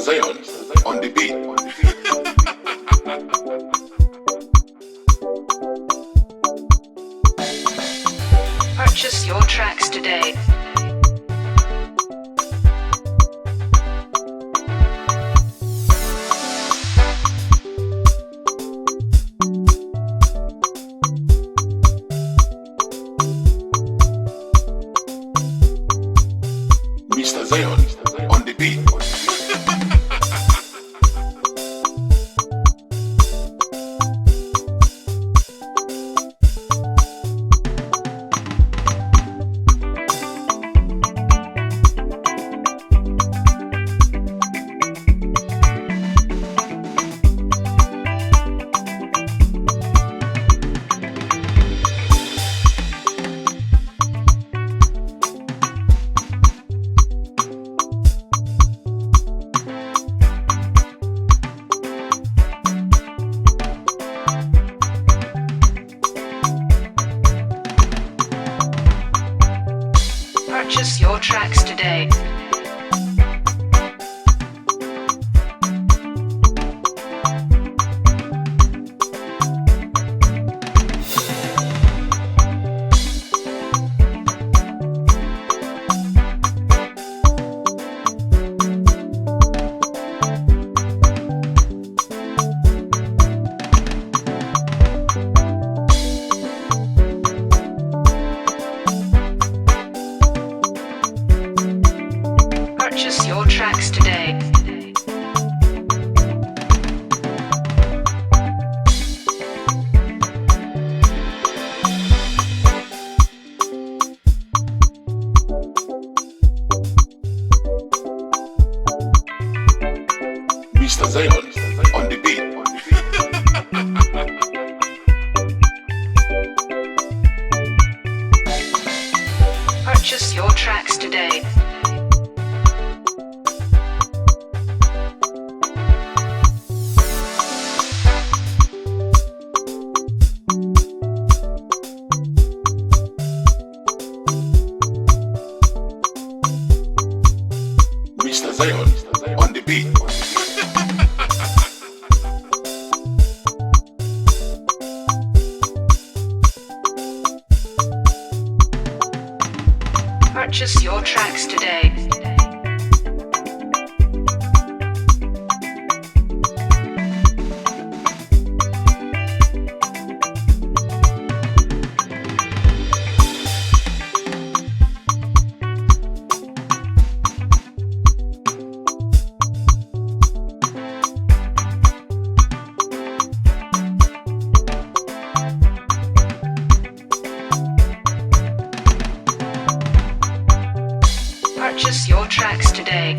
Zion on the beat. Purchase your tracks today. Mr. Zion on the beat. Purchase your tracks today. Purchase your tracks today. Mr. Zion on the beat. Purchase your tracks today. Mr. Zion on the beat. Purchase your tracks today. Purchase your tracks today.